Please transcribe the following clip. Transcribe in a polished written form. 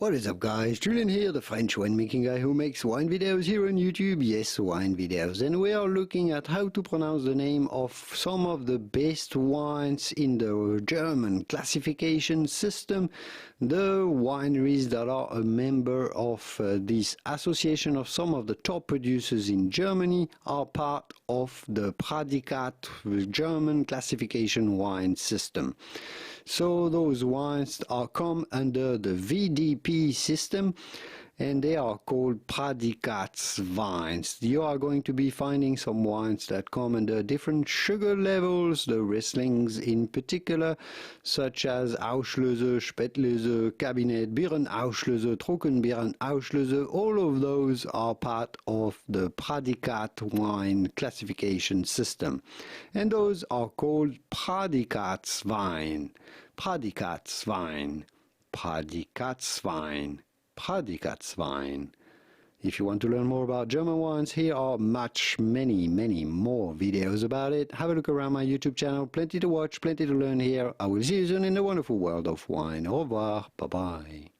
What is up, guys? Julien here, the French winemaking guy who makes wine videos here on YouTube. Yes, wine videos. And we are looking at how to pronounce the name of some of the best wines in the German classification system. The wineries that are a member of this association of some of the top producers in Germany are part of the Prädikat German classification wine system. So those wines come under the VDP system, and they are called Prädikatsweins. You are going to be finding some wines that come under different sugar levels, the Rieslings in particular, such as Auslöse, Spätlöse, Kabinett, Birnenauslöse, Trockenbeerenauslöse. All of those are part of the Prädikat wine classification system. And those are called Prädikatswein. Prädikatswein. Prädikatswein. Prädikatswein. If you want to learn more about German wines, here are many more videos about it. Have a look around my YouTube channel. Plenty to watch, plenty to learn here. I will see you soon in the wonderful world of wine. Au revoir. Bye-bye.